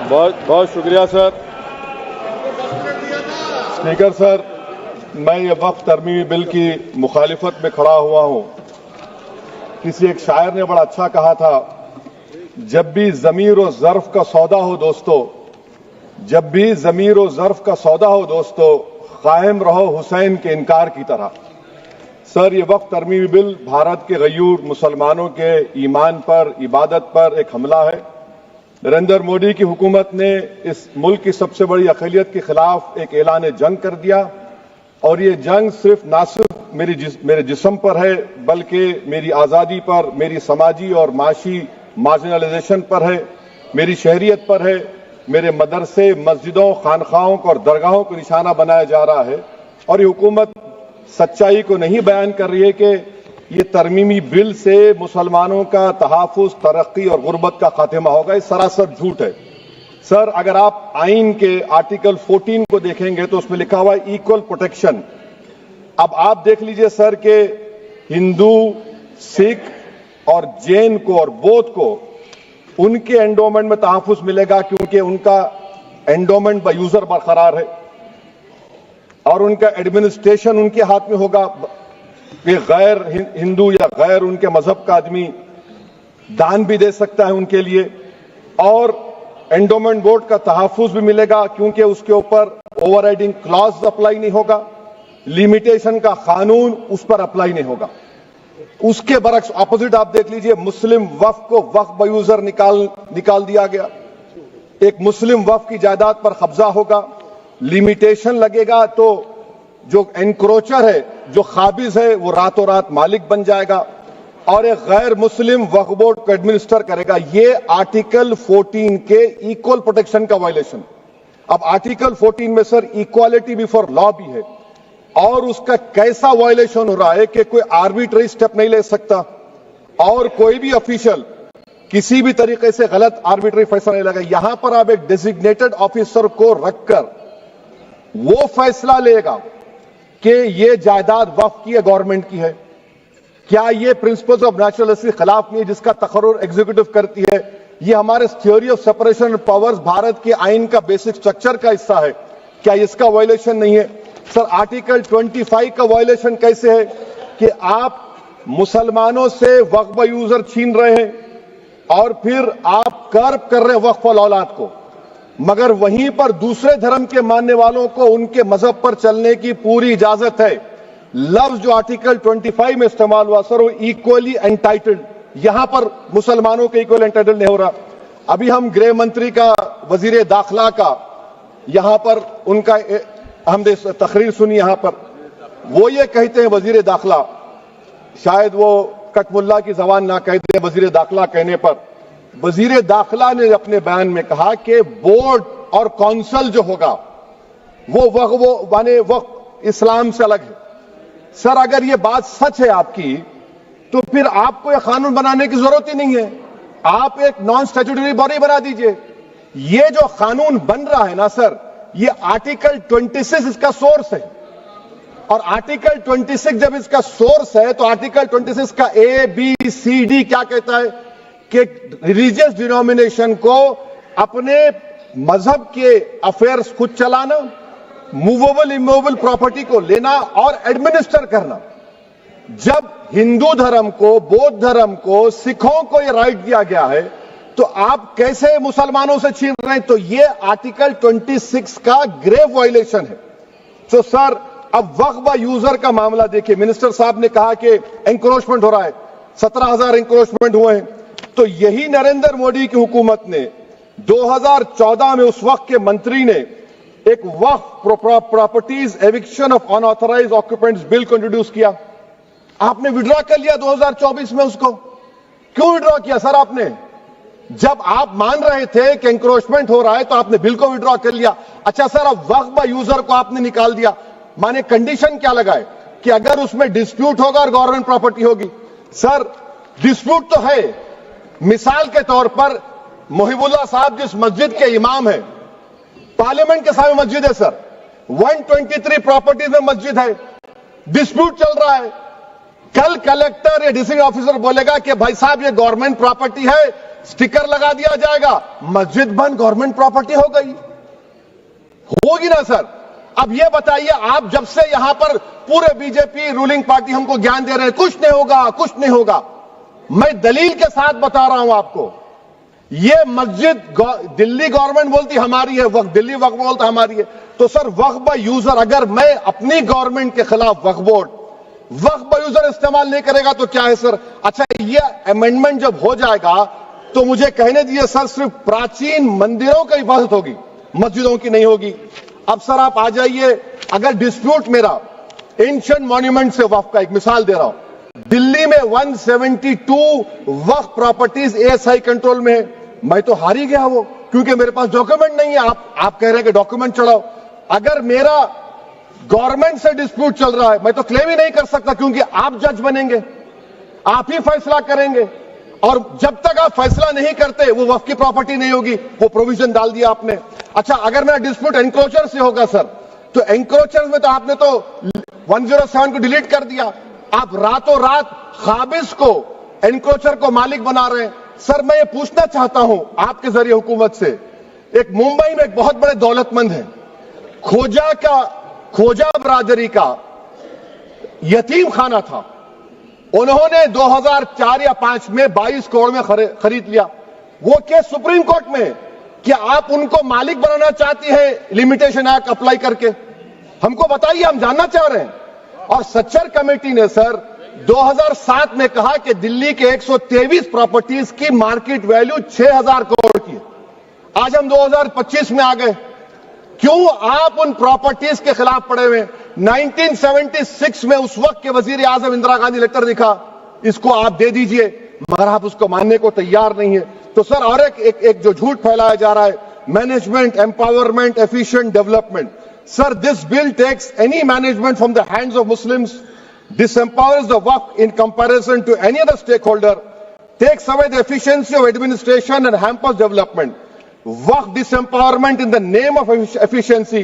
बहुत बहुत शुक्रिया सर। स्पीकर सर, मैं ये वक्फ तरमीमी बिल की मुखालिफत में खड़ा हुआ हूं। किसी एक शायर ने बड़ा अच्छा कहा था, जब भी ज़मीर और ज़र्फ का सौदा हो दोस्तों, जब भी ज़मीर और ज़र्फ का सौदा हो दोस्तों, कायम रहो हुसैन के इनकार की तरह। सर, ये वक्फ तरमीमी बिल भारत के गयूर मुसलमानों के ईमान पर, इबादत पर एक हमला है। नरेंद्र मोदी की हुकूमत ने इस मुल्क की सबसे बड़ी अक़लियत के खिलाफ एक ऐलान जंग कर दिया, और ये जंग सिर्फ मेरे जिस्म पर है, बल्कि मेरी आज़ादी पर, मेरी समाजी और माशी मार्जिनलाइजेशन पर है, मेरी शहरियत पर है, मेरे मदरसे, मस्जिदों, खानखाहों को और दरगाहों को निशाना बनाया जा रहा है। और ये हुकूमत सच्चाई को नहीं बयान कर रही है कि ये तरमीमी बिल से मुसलमानों का तहफ़्फ़ुज़, तरक्की और गुर्बत का खात्मा होगा। ये सरासर झूठ है। सर, अगर आप आइन के आर्टिकल 14 को देखेंगे तो उसमें लिखा हुआ है इक्वल प्रोटेक्शन। अब आप देख लीजिए सर के हिंदू, सिख और जैन को और बौद्ध को उनके एंडोमेंट में तहफ़्फ़ुज़ मिलेगा, क्योंकि उनका एंडोमेंट बाय यूजर बरकरार है और उनका एडमिनिस्ट्रेशन उनके हाथ में होगा। कि गैर हिंदू या गैर उनके मजहब का आदमी दान भी दे सकता है उनके लिए, और एंडोमेंट बोर्ड का तहफ़्फ़ुज़ भी मिलेगा, क्योंकि उसके ऊपर ओवरराइडिंग क्लॉज अप्लाई नहीं होगा, लिमिटेशन का कानून उस पर अप्लाई नहीं होगा। उसके बरक्स ऑपोजिट आप देख लीजिए, मुस्लिम वक्फ को वक्फ बाय यूजर निकाल दिया गया। एक मुस्लिम वक्फ की जायदाद पर कब्जा होगा, लिमिटेशन लगेगा तो जो एनक्रोचर है, जो खाबिज है, वो रातों रात मालिक बन जाएगा और एक गैर मुस्लिम वक्फ बोर्ड को एडमिनिस्टर करेगा। ये आर्टिकल 14 के इक्वल प्रोटेक्शन का वायलेशन। अब आर्टिकल 14 में सर इक्वालिटी बिफोर लॉ भी है, और उसका कैसा वायलेशन हो रहा है कि कोई आर्बिट्ररी स्टेप नहीं ले सकता और कोई भी ऑफिशियल किसी भी तरीके से गलत आर्बिट्ररी फैसला नहीं लेगा। यहां पर आप एक डेजिग्नेटेड ऑफिसर को रखकर वो फैसला लेगा कि ये जायदाद वक्फ की है, गवर्नमेंट की है। क्या ये प्रिंसिपल्स ऑफ नेचुरल के खिलाफ नहीं है, जिसका तकर्रुर एग्जीक्यूटिव करती है? ये हमारे theory of separation of powers, Bharat के आइन का बेसिक स्ट्रक्चर का हिस्सा है। क्या इसका वायलेशन नहीं है? सर, आर्टिकल 25 का वायलेशन कैसे है कि आप मुसलमानों से वक्फ बाय यूजर छीन रहे हैं और फिर आप कर्ब कर रहे हैं वक्फ वाल औलाद को, मगर वहीं पर दूसरे धर्म के मानने वालों को उनके मजहब पर चलने की पूरी इजाजत है। लफ्ज जो आर्टिकल 25 में इस्तेमाल हुआ सर, वो इक्वली एंटाइटल्ड, यहां पर मुसलमानों के इक्वल एंटाइटल्ड नहीं हो रहा। अभी हम गृह मंत्री का, वजीर दाखिला का यहां पर उनका हमने तकरीर सुनी, यहां पर वो ये कहते हैं, वजीर दाखिला, शायद वो कटमुल्ला की जबान ना कहते हैं, वजीर दाखिला कहने पर वजीर दाखिला ने अपने बयान में कहा कि बोर्ड और काउंसिल जो होगा वो माने वक्फ इस्लाम से अलग है। सर, अगर ये बात सच है आपकी, तो फिर आपको यह कानून बनाने की जरूरत ही नहीं है। आप एक नॉन स्टैट्यूटरी बॉडी बना दीजिए। ये जो कानून बन रहा है ना सर, ये आर्टिकल 26 इसका सोर्स है, और आर्टिकल 26 जब इसका सोर्स है तो आर्टिकल 26 का ABCD क्या कहता है कि रिलीजियस डिनोमिनेशन को अपने मजहब के अफेयर्स खुद चलाना, मूवेबल इमूवेबल प्रॉपर्टी को लेना और एडमिनिस्टर करना। जब हिंदू धर्म को, बौद्ध धर्म को, सिखों को यह राइट दिया गया है, तो आप कैसे मुसलमानों से छीन रहे हैं? तो यह आर्टिकल 26 का ग्रेव वायलेशन है। तो सर, अब वक्फ बाय यूजर का मामला देखिए, मिनिस्टर साहब ने कहा कि एंक्रोचमेंट हो रहा है, 17,000 एंक्रोचमेंट हुए हैं। तो यही नरेंद्र मोदी की हुकूमत ने 2014 में उस वक्त के मंत्री ने एक Waqf properties eviction of unauthorised occupants bill को इंट्रोड्यूस किया। आपने विड्रॉ कर लिया 2024 में उसको। क्यों विड्रॉ किया सर आपने? जब आप मान रहे थे कि एंक्रोचमेंट हो रहा है तो आपने बिल को विड्रॉ कर लिया। अच्छा सर, अब वक्फ बाय यूजर को आपने निकाल दिया, माने कंडीशन क्या लगाए कि अगर उसमें डिस्प्यूट होगा और गवर्नमेंट प्रॉपर्टी होगी। सर, डिस्प्यूट तो है। मिसाल के तौर पर मोहिबुल्लाह साहब जिस मस्जिद के इमाम है, पार्लियामेंट के सामने मस्जिद है सर, 123 प्रॉपर्टीज में मस्जिद है, डिस्प्यूट चल रहा है, कल कलेक्टर या डिस्ट्रिक्ट ऑफिसर बोलेगा कि भाई साहब ये गवर्नमेंट प्रॉपर्टी है, स्टिकर लगा दिया जाएगा, मस्जिद बंद गवर्नमेंट प्रॉपर्टी हो गई, होगी ना सर। अब ये बताइए, आप जब से यहां पर पूरे बीजेपी रूलिंग पार्टी हमको ज्ञान दे रहे हैं कुछ नहीं होगा, कुछ नहीं होगा, मैं दलील के साथ बता रहा हूं आपको। ये मस्जिद दिल्ली गवर्नमेंट बोलती हमारी है, वक्फ दिल्ली वक्फ बोलता हमारी है, तो सर वक्फ बाय यूजर, अगर मैं अपनी गवर्नमेंट के खिलाफ वक्फ बोर्ड वक्फ बाय यूजर इस्तेमाल नहीं करेगा तो क्या है सर। अच्छा, ये अमेंडमेंट जब हो जाएगा तो मुझे कहने दीजिए सर, सिर्फ प्राचीन मंदिरों की हिफाजत होगी, मस्जिदों की नहीं होगी। अब सर आप आ जाइए, अगर डिस्प्यूट मेरा एंशिएंट मॉन्यूमेंट से वक्फ का, एक मिसाल दे रहा हूं, दिल्ली में 172 वक्फ प्रॉपर्टीज एएसआई कंट्रोल में है, मैं तो हार ही गया वो, क्योंकि मेरे पास डॉक्यूमेंट नहीं है। आप कह रहे हैं कि डॉक्यूमेंट चढ़ाओ, अगर मेरा गवर्नमेंट से डिस्प्यूट चल रहा है मैं तो क्लेम ही नहीं कर सकता, क्योंकि आप जज बनेंगे, आप ही फैसला करेंगे, और जब तक आप फैसला नहीं करते वो वक्फ की प्रॉपर्टी नहीं होगी, वो प्रोविजन डाल दिया आपने। अच्छा, अगर मेरा डिस्प्यूट एनक्रोचर से होगा सर, तो एनक्रोचर में तो आपने तो 107 को डिलीट कर दिया, आप रातों रात खाबिज को, एनक्रोचर को मालिक बना रहे हैं। सर मैं ये पूछना चाहता हूं आपके जरिए हुकूमत से, एक मुंबई में एक बहुत बड़े दौलतमंद है, खोजा बरादरी का यतीम खाना था, उन्होंने 2004 या 5 में 22 करोड़ में खरीद लिया। वो केस सुप्रीम कोर्ट में, क्या आप उनको मालिक बनाना चाहती है लिमिटेशन एक्ट अप्लाई करके? हमको बताइए, हम जानना चाह रहे हैं। और सच्चर कमेटी ने सर 2007 में कहा कि दिल्ली के 123 प्रॉपर्टीज की मार्केट वैल्यू 6000 करोड़ की। आज हम 2025 में आ गए, क्यों आप उन प्रॉपर्टीज के खिलाफ पड़े हुए? 1976 में उस वक्त के वजीर आजम इंदिरा गांधी लेटर लिखा, इसको आप दे दीजिए, मगर आप उसको मानने को तैयार नहीं है। तो सर और एक जो झूठ फैलाया जा रहा है, management empowerment efficient development, sir this bill takes any management from the hands of Muslims, disempowers the waqf in comparison to any other stakeholder, takes away the efficiency of administration and hampers development. Waqf disempowerment in the name of efficiency,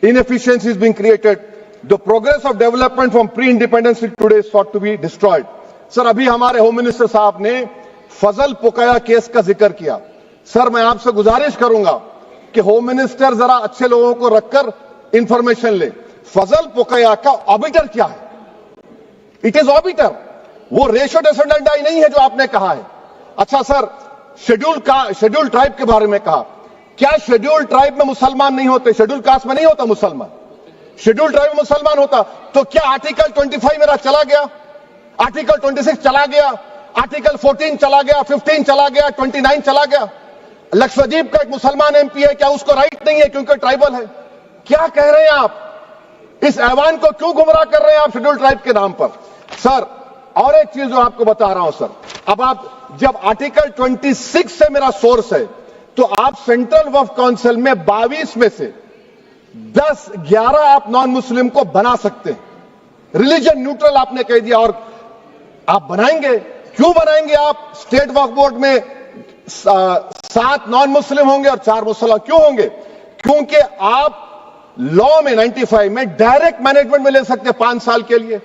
inefficiency is being created. The progress of development from pre-independence till today is sought to be destroyed. Sir अभी हमारे home minister साहब ने फजल पुकाया case का जिक्र किया। Sir मैं आपसे गुजारिश करूंगा कि होम मिनिस्टर जरा अच्छे लोगों को रखकर इंफॉर्मेशन ले, फजल पुकाया का ऑबिटर क्या है? इट इज ऑबिटर, वो रेशो डेसिडेंडाई नहीं है जो आपने कहा है। अच्छा सर, शेड्यूल ट्राइब के बारे में कहा, क्या शेड्यूल ट्राइब में मुसलमान नहीं होते? शेड्यूल कास्ट में नहीं होता मुसलमान, शेड्यूल ट्राइब में मुसलमान होता। तो क्या आर्टिकल 25 मेरा चला गया, आर्टिकल 26 चला गया, आर्टिकल 14 चला गया, 15 चला गया, 29 चला गया? लक्षद्वीप का एक मुसलमान एमपी है, क्या उसको राइट नहीं है क्योंकि ट्राइबल है? क्या कह रहे हैं आप? इस ऐवान को क्यों गुमराह कर रहे हैं आप शेड्यूल ट्राइब के नाम पर? सर और एक चीज जो आपको बता रहा हूं सर, अब आप जब आर्टिकल 26 से मेरा सोर्स है, तो आप सेंट्रल वक्फ काउंसिल में 22 में से 11 आप नॉन मुस्लिम को बना सकते हैं, रिलीजन न्यूट्रल आपने कह दिया, और आप बनाएंगे, क्यों बनाएंगे आप? स्टेट वक्फ बोर्ड में 7 नॉन मुस्लिम होंगे और 4 मुसलमान, क्यों होंगे? क्योंकि आप लॉ में 95 में डायरेक्ट मैनेजमेंट में ले सकते 5 साल के लिए।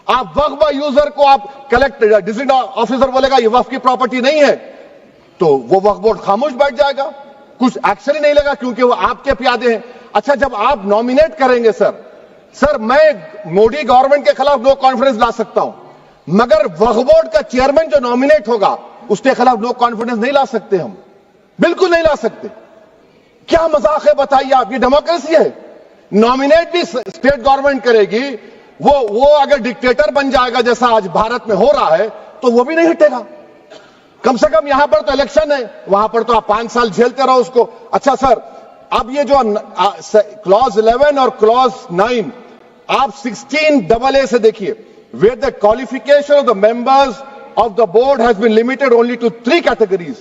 आप वक्फ बाय यूजर को आप कलेक्टर डिस्ट्रिक्ट ऑफिसर बोलेगा ये वक्फ की प्रॉपर्टी नहीं है, तो वो वक्फ बोर्ड खामोश बैठ जाएगा, कुछ एक्शन ही नहीं लेगा, क्योंकि वो आपके प्यादे हैं। अच्छा, जब आप नॉमिनेट करेंगे सर मैं मोदी गवर्नमेंट के खिलाफ नो कॉन्फिडेंस ला सकता हूं, मगर वक्फ बोर्ड का चेयरमैन जो नॉमिनेट होगा उसके खिलाफ नो कॉन्फिडेंस नहीं ला सकते, हम बिल्कुल नहीं ला सकते। क्या मजाक है बताइए आप? ये डेमोक्रेसी है। नॉमिनेट भी स्टेट गवर्नमेंट करेगी, वो अगर डिक्टेटर बन जाएगा जैसा आज भारत में हो रहा है तो वो भी नहीं हटेगा। कम से कम यहां पर तो इलेक्शन है, वहां पर तो आप 5 साल झेलते रहो उसको। अच्छा सर, अब ये जो क्लॉज 11 और क्लॉज 9 आप 16AA से देखिए, where the qualification of the members of the board has been limited only to 3 categories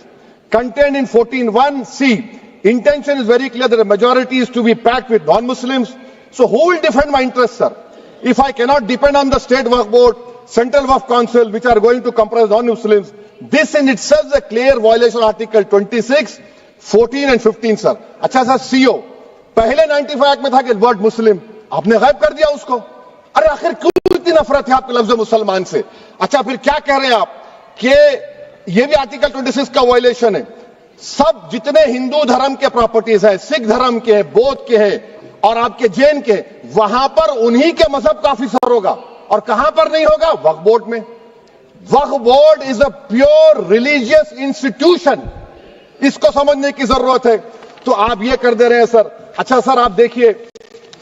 contained in 14(1)(c). Intention is very clear that the majority is to be packed with non-Muslims. So who will defend my interests, sir? If I cannot depend on the state waqf board, central waqf council, which are going to comprise non-Muslims, this in itself is a clear violation of Article 26, 14 and 15, sir. अच्छा sir, CO पहले 95 act में था कि word मुस्लिम, आपने गायब कर दिया उसको। अरे आखिर क्यों कितनी नफरत है आपके लफ्ज मुसलमान से। अच्छा फिर क्या कह रहे हैं आप कि ये भी आर्टिकल 26 का वायलेशन है। सब जितने हिंदू धर्म के प्रॉपर्टीज है, सिख धर्म के हैं, बौद्ध के हैं और आपके जैन के, वहां पर उन्हीं के मजहब का ऑफिसर होगा। और कहां पर नहीं होगा? वक्फ बोर्ड में। Waqf board is a pure religious institution, इसको समझने की जरूरत है। तो आप ये कर दे रहे हैं सर। अच्छा सर आप देखिए,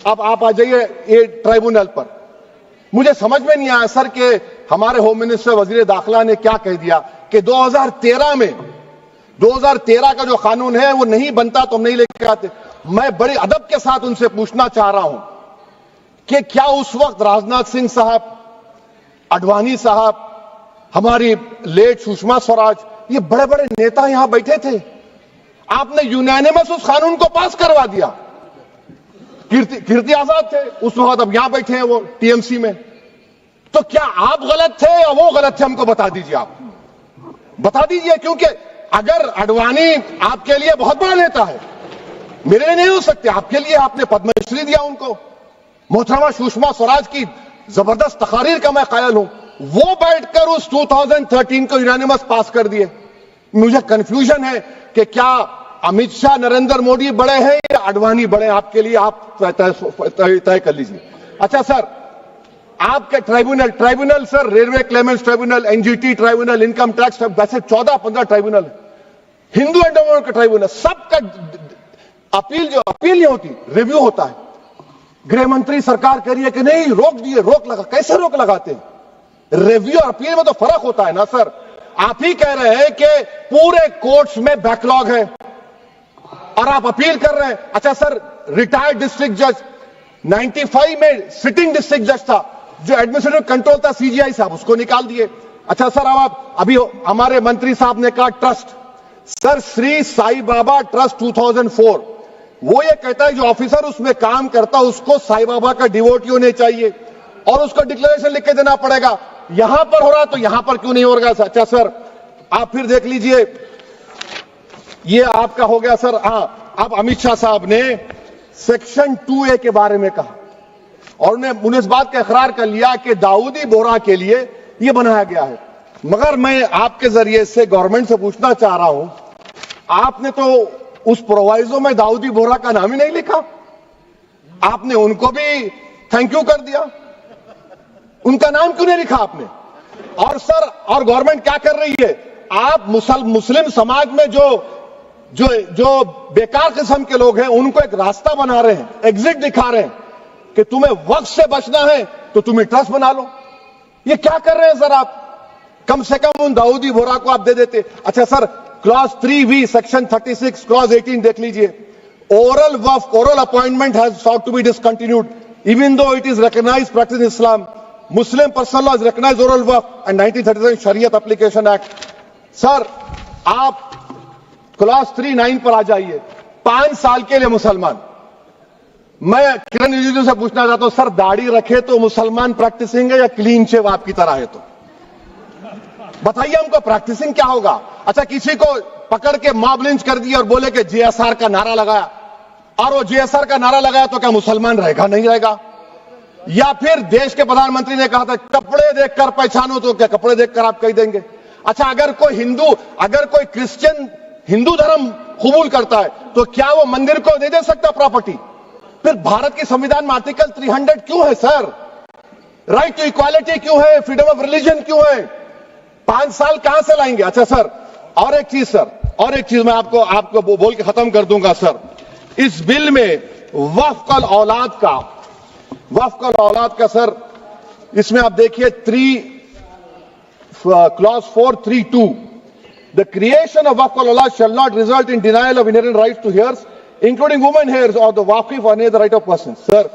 अब आप आ जाइए ये ट्राइब्यूनल पर। मुझे समझ में नहीं आया सर कि हमारे होम मिनिस्टर वजीर दाखिला ने क्या कह दिया कि 2013 का जो कानून है वो नहीं बनता तो हम नहीं लेके आते। मैं बड़े अदब के साथ उनसे पूछना चाह रहा हूं कि क्या उस वक्त राजनाथ सिंह साहब, अडवाणी साहब, हमारी लेट सुषमा स्वराज, ये बड़े बड़े नेता यहां बैठे थे? आपने यूनानिमस उस कानून को पास करवा दिया। कीर्ति आजाद थे उस वक्त, अब यहां बैठे हैं वो टीएमसी में। तो क्या आप गलत थे या वो गलत थे? हमको बता दीजिए, आप बता दीजिए। क्योंकि अगर अडवाणी आपके लिए बहुत बड़ा नेता है, मेरे लिए नहीं हो सकते, आपके लिए आपने पद्मश्री दिया उनको। मोहतरमा सुषमा स्वराज की जबरदस्त तकारीर का मैं कायल हूं। वो बैठकर उस 2013 को यूनानिमस पास कर दिए। मुझे कंफ्यूजन है कि क्या अमित शाह, नरेंद्र मोदी बड़े हैं या अडवाणी बड़े हैं? आपके लिए आप तय कर लीजिए। अच्छा सर, आपके tribunal sir, railway Clements tribunal, NGT tribunal, income tax, वैसे 14-15 ट्राइब्यूनल, हिंदू एंडोमेंट का ट्राइब्यूनल, सबका अपील नहीं होती, रिव्यू होता है। गृह मंत्री सरकार कह रही है कि नहीं, रोक दिए, रोक लगा। कैसे रोक लगाते हैं? रिव्यू और अपील में तो फर्क होता है ना सर। आप ही कह रहे हैं कि पूरे कोर्ट्स में बैकलॉग है और आप अपील कर रहे हैं। अच्छा सर, रिटायर्ड डिस्ट्रिक्ट जज 95 में सिटिंग डिस्ट्रिक्ट जज था, जो एडमिनिस्ट्रेटिव कंट्रोल था सीजीआई साहब, उसको निकाल दिए। अच्छा सर, अब आप अभी हमारे मंत्री साहब ने कहा trust, sir Shri Sai Baba trust 2004, वो ये कहता है जो ऑफिसर उसमें काम करता है उसको साई बाबा का डिवोटी होने चाहिए और उसको डिक्लेरेशन लिख के देना पड़ेगा। यहां पर हो रहा तो यहां पर क्यों नहीं हो रहा? अच्छा सर, आप फिर देख लीजिए, ये आपका हो गया सर। हां, अब अमित शाह साहब ने सेक्शन 2A के बारे में कहा और उन्होंने इस बात का इकरार कर लिया कि दाऊदी बोहरा के लिए यह बनाया गया है। मगर मैं आपके जरिए से गवर्नमेंट से पूछना चाह रहा हूं, आपने तो उस प्रोवाइजो में दाऊदी बोहरा का नाम ही नहीं लिखा। आपने उनको भी थैंक यू कर दिया, उनका नाम क्यों नहीं लिखा आपने? और सर, और गवर्नमेंट क्या कर रही है? आप मुस्लिम समाज में जो बेकार किस्म के लोग हैं उनको एक रास्ता बना रहे हैं, एग्जिट दिखा रहे हैं कि तुम्हें वक्त से बचना है तो तुम्हें ट्रस्ट बना लो। ये क्या कर रहे हैं सर आप? कम से कम उन दाऊदी बोहरा को आप दे देते। अच्छा sir, clause 3V section 36 clause 18 देख लीजिए। Oral Waqf, oral appointment has sought to be discontinued even though it is recognized practice in Islam. Muslim personal law has recognized oral waqf and 1937 Shariat Application Act. Sir आप clause 39 पर आ जाइए। 5 साल के लिए मुसलमान, मैं किरण रिजिजू से पूछना चाहता हूं सर, दाढ़ी रखे तो मुसलमान प्रैक्टिसिंग है या क्लीन शेव आपकी तरह है? तो बताइए हमको, प्रैक्टिसिंग क्या होगा? अच्छा, किसी को पकड़ के मॉब लिंच कर दिया और बोले कि जेएसआर का नारा लगाया, और वो जेएसआर का नारा लगाया तो क्या मुसलमान रहेगा? नहीं रहेगा। या फिर देश के प्रधानमंत्री ने कहा था कपड़े देखकर पहचानो, तो क्या कपड़े देखकर आप कह देंगे? अच्छा, अगर कोई क्रिश्चियन हिंदू धर्म कबूल करता है तो क्या वो मंदिर को नहीं दे सकता प्रॉपर्टी? फिर भारत के संविधान में आर्टिकल 300 क्यों है सर? राइट टू इक्वालिटी क्यों है? फ्रीडम ऑफ रिलीजन क्यों है? 5 साल कहां से लाएंगे? अच्छा सर, और एक चीज सर, और एक चीज मैं आपको बोल के खत्म कर दूंगा सर। इस बिल में वक्फ औलाद का सर, इसमें आप देखिए clause 432, the creation of waqf aulad shall not result in denial of inherent rights to heirs including women heirs और द वाकिफ और the right of person. Sir,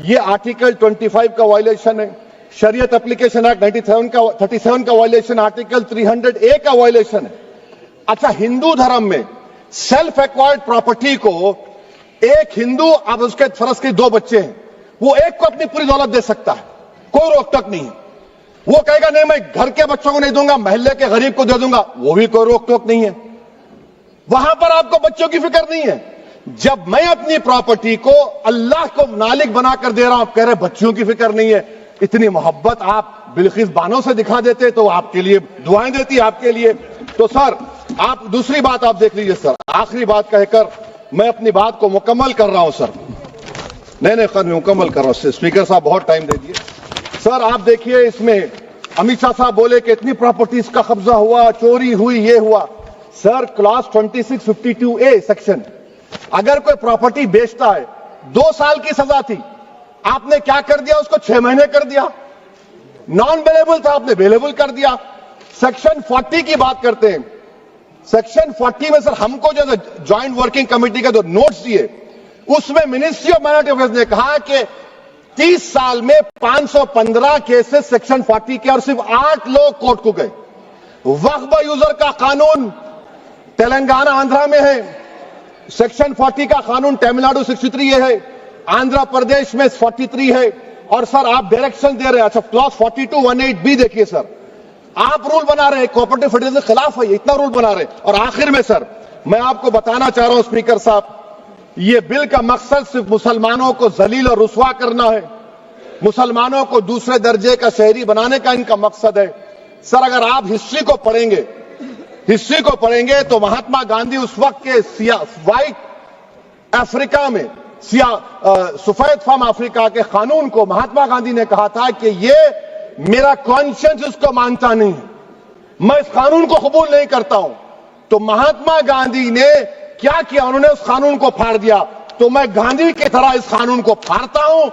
ये आर्टिकल 25 का वायलेशन है, शरीयत एप्लीकेशन एक्ट 37 का वायलेशन, आर्टिकल 300A का वायलेशन है। अच्छा, हिंदू धर्म में सेल्फ एक्वायर्ड प्रॉपर्टी को एक हिंदू, अब उसके फर्ज के 2 बच्चे हैं, वो एक को अपनी पूरी दौलत दे सकता है, कोई रोक टोक नहीं है। वो कहेगा नहीं मैं घर के बच्चों को नहीं दूंगा, मोहल्ले के गरीब को दे दूंगा, वो भी कोई रोक टोक नहीं है। वहां पर आपको बच्चों की फिक्र नहीं है। जब मैं अपनी प्रॉपर्टी को अल्लाह को मालिक बनाकर दे रहा हूं, आप कह रहे बच्चों की फिक्र नहीं है, इतनी मोहब्बत आप बिल्किस बानो से दिखा देते तो आपके लिए दुआएं देती आपके लिए। तो सर आप दूसरी बात आप देख लीजिए सर, आखिरी बात कहकर मैं अपनी बात को मुकम्मल कर रहा हूं सर। नहीं खैर मुकम्मल कर रहा हूं, स्पीकर साहब बहुत टाइम दे दिए। सर आप देखिए इसमें अमित शाह साहब बोले कि इतनी प्रॉपर्टीज का कब्जा हुआ, चोरी हुई, ये हुआ। सर क्लॉज 2652A सेक्शन, अगर कोई प्रॉपर्टी बेचता है 2 साल की सजा थी, आपने क्या कर दिया, उसको 6 महीने कर दिया। नॉन बेलेबल था, आपने बेलेबल कर दिया। सेक्शन 40 की बात करते हैं, सेक्शन 40 में सर हमको जो ज्वाइंट वर्किंग कमेटी का जो नोट्स दिए, उसमें मिनिस्ट्री ऑफ माइनॉरिटी अफेयर्स ने कहा कि 30 साल में 515 केसेस सेक्शन 40 के और सिर्फ 8 लोग कोर्ट को गए। वक्फ यूजर का कानून तेलंगाना आंध्रा में है, सेक्शन 40 का कानून तमिलनाडु 63 है, आंध्र प्रदेश में 43 है। और सर आप डायरेक्शन दे रहे हैं, अच्छा क्लॉज 4218B देखिए सर, आप रूल बना रहे हैं, कोऑपरेटिव फेडरलिज्म के खिलाफ है, इतना रूल बना रहे हैं। और आखिर में सर मैं आपको बताना चाह रहा हूं स्पीकर साहब, ये बिल का मकसद सिर्फ मुसलमानों को जलील और रुस्वा करना है, मुसलमानों को दूसरे दर्जे का शहरी बनाने का इनका मकसद है। सर अगर आप हिस्ट्री को पढ़ेंगे तो महात्मा गांधी उस वक्त के व्हाइट अफ्रीका में सफेद फार्म अफ्रीका के कानून को महात्मा गांधी ने कहा था कि ये मेरा कॉन्शियंस इसको मानता नहीं है, मैं इस कानून को कबूल नहीं करता हूं। तो महात्मा गांधी ने क्या किया, उन्होंने उस कानून को फाड़ दिया। तो मैं गांधी की तरह इस कानून को फाड़ता हूं